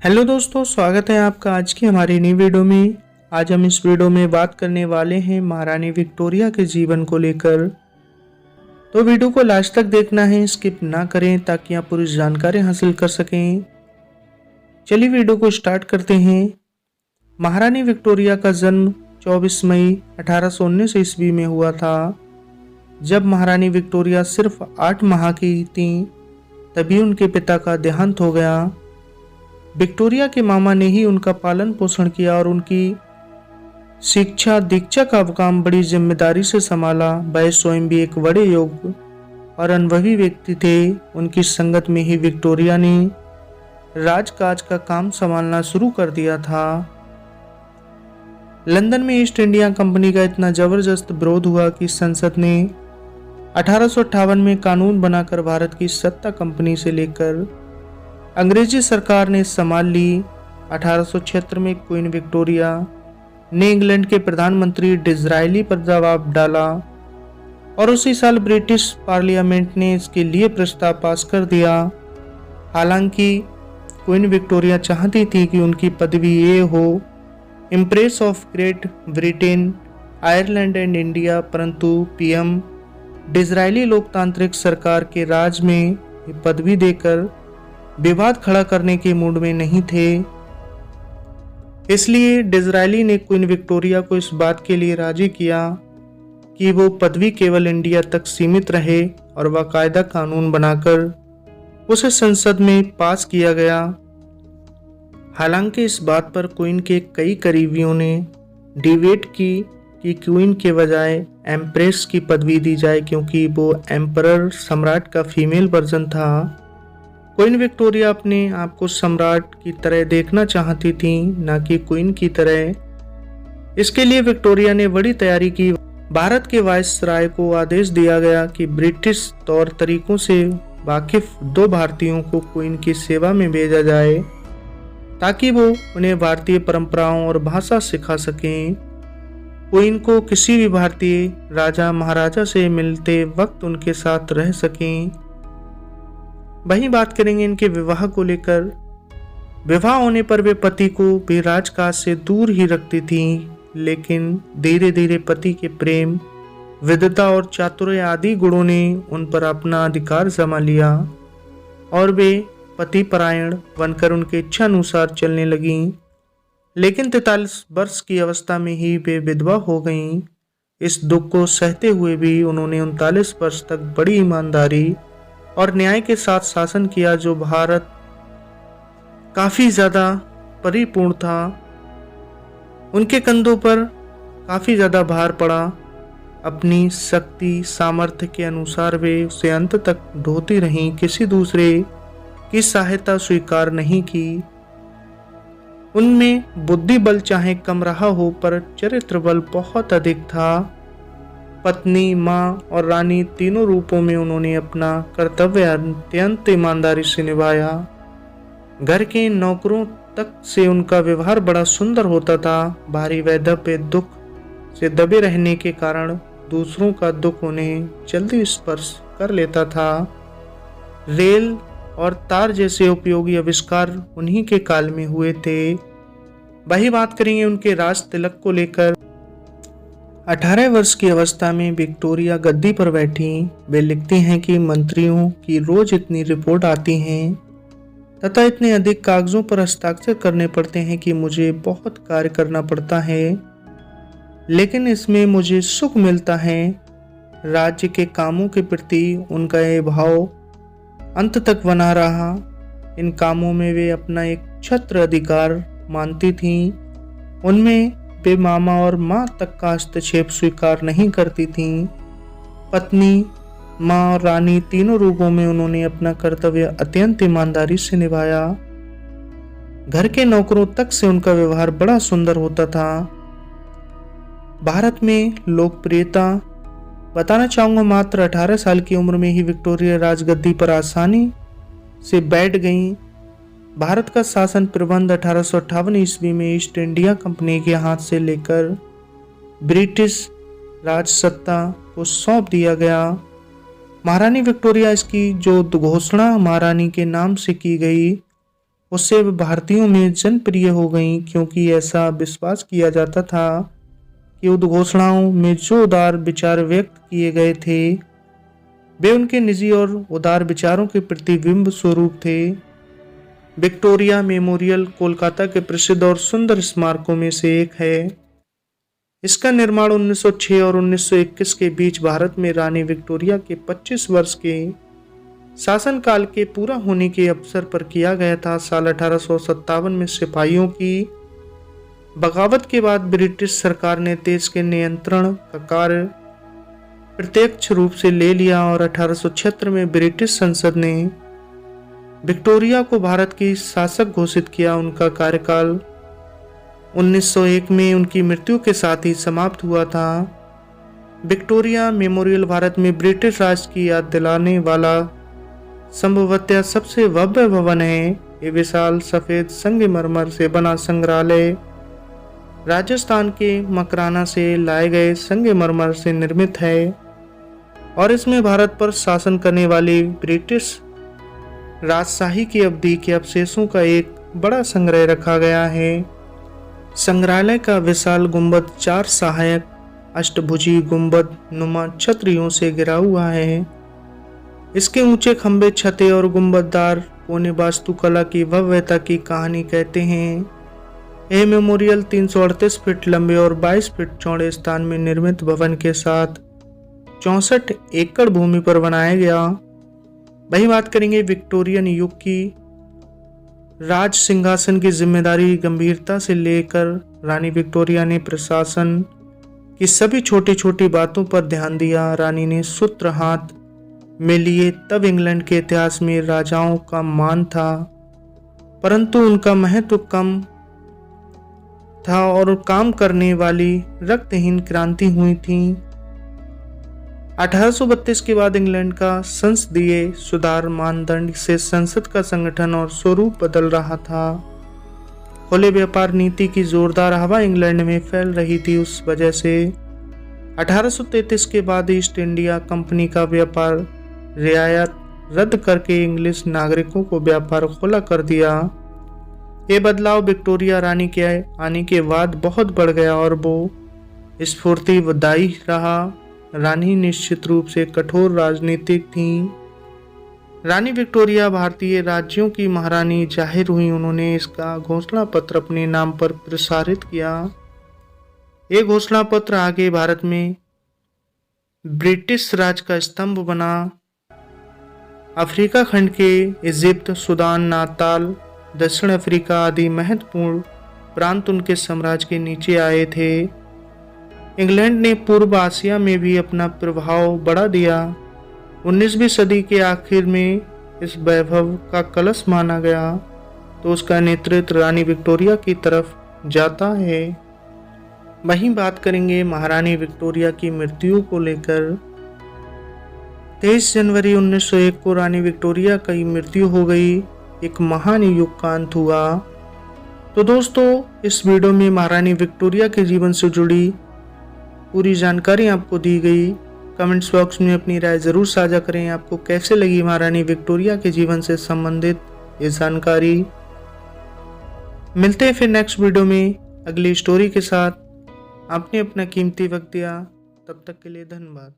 Hello दोस्तों, स्वागत है आपका आज की हमारी नई वीडियो में। आज हम इस वीडियो में बात करने वाले हैं महारानी विक्टोरिया के जीवन को लेकर। तो वीडियो को लास्ट तक देखना है, स्किप ना करें ताकि आप पूरी जानकारी हासिल कर सकें। चलिए वीडियो को स्टार्ट करते हैं। महारानी विक्टोरिया का जन्म 24 मई 1819 ईस्वी में हुआ था। जब महारानी विक्टोरिया सिर्फ 8 माह की थी तभी उनके पिता का देहांत हो गया। विक्टोरिया के मामा ने ही उनका पालन पोषण किया और उनकी शिक्षा दीक्षा का काम बड़ी जिम्मेदारी से संभाला। वह स्वयं भी एक बड़े योग्य और अनुभवी व्यक्ति थे। उनकी संगत में ही विक्टोरिया ने राजकाज का काम संभालना शुरू कर दिया था। लंदन में ईस्ट इंडिया कंपनी का इतना जबरदस्त विरोध हुआ कि संसद ने 1858 में कानून बनाकर भारत की सत्ता कंपनी से लेकर अंग्रेजी सरकार ने संभाल ली। 1876 में क्वीन विक्टोरिया ने इंग्लैंड के प्रधानमंत्री डिज़रायली पर दबाव डाला और उसी साल ब्रिटिश पार्लियामेंट ने इसके लिए प्रस्ताव पास कर दिया। हालांकि क्वीन विक्टोरिया चाहती थी कि उनकी पदवी ये हो impress of great Britain, Ireland and India, परंतु पीएम डिज़रायली लोकतांत्रिक सरकार के राज में ये पदवी देकर विवाद खड़ा करने के मूड में नहीं थे। इसलिए डिज़रायली ने क्वीन विक्टोरिया को इस बात के लिए राजी किया कि वो पदवी केवल इंडिया तक सीमित रहे और बाकायदा कानून बनाकर उसे संसद में पास किया गया। हालांकि इस बात पर क्वीन के कई करीबियों ने डिबेट की कि क्वीन के बजाय एम्प्रेस की पदवी दी जाए, क्योंकि वो एम्परर सम्राट का फीमेल वर्जन था। क्वीन विक्टोरिया अपने आप को सम्राट की तरह देखना चाहती थी, न कि क्वीन की तरह। इसके लिए विक्टोरिया ने बड़ी तैयारी की। भारत के वायसराय को आदेश दिया गया कि ब्रिटिश तौर तरीकों से वाकिफ 2 भारतीयों को क्वीन की सेवा में भेजा जाए ताकि वो उन्हें भारतीय परंपराओं और भाषा सिखा सकें। क्वीन को किसी भी भारतीय राजा महाराजा से मिलते वक्त उनके साथ रह सकें। वहीं बात करेंगे इनके विवाह को लेकर। विवाह होने पर वे पति को भी राजकाज से दूर ही रखती थीं, लेकिन धीरे धीरे पति के प्रेम, विद्वता और चातुर्य आदि गुणों ने उन पर अपना अधिकार जमा लिया और वे पतिपरायण बनकर उनके इच्छा अनुसार चलने लगीं। लेकिन 43 वर्ष की अवस्था में ही वे विधवा हो गईं। इस दुख को सहते हुए भी उन्होंने 39 वर्ष तक बड़ी ईमानदारी और न्याय के साथ शासन किया, जो भारत काफी ज्यादा परिपूर्ण था। उनके कंधों पर काफी ज्यादा भार पड़ा। अपनी शक्ति सामर्थ्य के अनुसार वे उसे अंत तक ढोती रहीं, किसी दूसरे की सहायता स्वीकार नहीं की। उनमें बुद्धि बल चाहे कम रहा हो, पर चरित्र बल बहुत अधिक था। पत्नी, माँ और रानी तीनों रूपों में उन्होंने अपना कर्तव्य अत्यंत ईमानदारी से निभाया। घर के नौकरों तक से उनका व्यवहार बड़ा सुंदर होता था। भारी वैधव्य दुख से दबे रहने के कारण दूसरों का दुख उन्हें जल्दी स्पर्श कर लेता था। रेल और तार जैसे उपयोगी आविष्कार उन्हीं के काल में हुए थे। वही बात करेंगे उनके राज तिलक को लेकर। 18 वर्ष की अवस्था में विक्टोरिया गद्दी पर बैठी। वे लिखती हैं कि मंत्रियों की रोज इतनी रिपोर्ट आती हैं तथा इतने अधिक कागजों पर हस्ताक्षर करने पड़ते हैं कि मुझे बहुत कार्य करना पड़ता है, लेकिन इसमें मुझे सुख मिलता है। राज्य के कामों के प्रति उनका यह भाव अंत तक बना रहा। इन कामों में वे अपना एक छत्र अधिकार मानती थीं। उनमें वे मामा और माँ तक का हस्तक्षेप स्वीकार नहीं करती थीं। पत्नी, माँ और रानी तीनों रूपों में उन्होंने अपना कर्तव्य अत्यंत ईमानदारी से निभाया। घर के नौकरों तक से उनका व्यवहार बड़ा सुंदर होता था। भारत में लोकप्रियता बताना चाहूँगा, मात्र 18 साल की उम्र में ही विक्टोरिया राजगद्दी पर आसानी से बैठ गईं। भारत का शासन प्रबंध 1858 ईस्वी में ईस्ट इंडिया कंपनी के हाथ से लेकर ब्रिटिश राज सत्ता को सौंप दिया गया। महारानी विक्टोरिया इसकी जो घोषणा महारानी के नाम से की गई उससे भारतीयों में जनप्रिय हो गईं, क्योंकि ऐसा विश्वास किया जाता था कि उद्घोषणाओं में जो उदार विचार व्यक्त किए गए थे वे उनके निजी और उदार विचारों के प्रतिबिंब स्वरूप थे। विक्टोरिया मेमोरियल कोलकाता के प्रसिद्ध और सुंदर स्मारकों में से एक है। इसका निर्माण 1906 और 1921 के बीच भारत में रानी विक्टोरिया के 25 वर्ष के शासनकाल के पूरा होने के अवसर पर किया गया था। साल 1857 में सिपाहियों की बगावत के बाद ब्रिटिश सरकार ने देश के नियंत्रण का कार्य प्रत्यक्ष रूप से ले लिया और 1876 में ब्रिटिश संसद ने विक्टोरिया को भारत की शासक घोषित किया। उनका कार्यकाल 1901 में उनकी मृत्यु के साथ ही समाप्त हुआ था। विक्टोरिया मेमोरियल भारत में ब्रिटिश राज की याद दिलाने वाला संभवतः सबसे भव्य भवन है। ये विशाल सफेद संगमरमर से बना संग्रहालय राजस्थान के मकराना से लाए गए संगमरमर से निर्मित है और इसमें भारत पर शासन करने वाली ब्रिटिश राजशाही की अवधि के अवशेषों का एक बड़ा संग्रह रखा गया है। संग्रहालय का विशाल गुंबद 4 सहायक अष्टभुजी गुंबद नुमा छतरियों से घिरा हुआ है। इसके ऊंचे खंभे, छतें और गुंबददार कोने वास्तुकला की भव्यता की कहानी कहते हैं। यह मेमोरियल 338 फीट लंबे और 22 फीट चौड़े स्थान में निर्मित भवन के साथ 64 एकड़ भूमि पर बनाया गया। वही बात करेंगे विक्टोरियन युग की राज सिंहासन की जिम्मेदारी गंभीरता से लेकर रानी विक्टोरिया ने प्रशासन की सभी छोटी छोटी बातों पर ध्यान दिया। रानी ने सूत्र हाथ में लिए तब इंग्लैंड के इतिहास में राजाओं का मान था, परंतु उनका महत्व कम था और काम करने वाली रक्तहीन क्रांति हुई थी। 1832 के बाद इंग्लैंड का संसदीय सुधार मानदंड से संसद का संगठन और स्वरूप बदल रहा था। खुले व्यापार नीति की जोरदार हवा इंग्लैंड में फैल रही थी। उस वजह से 1833 के बाद ईस्ट इंडिया कंपनी का व्यापार रियायत रद्द करके इंग्लिश नागरिकों को व्यापार खुला कर दिया। ये बदलाव विक्टोरिया रानी के आने के बाद बहुत बढ़ गया और वो स्फूर्तिदायी रहा। रानी निश्चित रूप से कठोर राजनीतिक थी। रानी विक्टोरिया भारतीय राज्यों की महारानी जाहिर हुई। उन्होंने इसका घोषणा पत्र अपने नाम पर प्रसारित किया। ये घोषणा पत्र आगे भारत में ब्रिटिश राज का स्तंभ बना। अफ्रीका खंड के इजिप्ट, सूडान, नाताल, दक्षिण अफ्रीका आदि महत्वपूर्ण प्रांत उनके साम्राज्य के नीचे आए थे। इंग्लैंड ने पूर्व एशिया में भी अपना प्रभाव बढ़ा दिया। 19वीं सदी के आखिर में इस वैभव का कलश माना गया तो उसका नेतृत्व रानी विक्टोरिया की तरफ जाता है। वहीं बात करेंगे महारानी विक्टोरिया की मृत्यु को लेकर। 23 जनवरी 1901 को रानी विक्टोरिया की मृत्यु हो गई। एक महान युग का अंत हुआ। तो दोस्तों, इस वीडियो में महारानी विक्टोरिया के जीवन से जुड़ी पूरी जानकारी आपको दी गई। कमेंट्स बॉक्स में अपनी राय जरूर साझा करें। आपको कैसे लगी महारानी विक्टोरिया के जीवन से संबंधित ये जानकारी। मिलते हैं फिर नेक्स्ट वीडियो में अगली स्टोरी के साथ। आपने अपना कीमती वक्त दिया, तब तक के लिए धन्यवाद।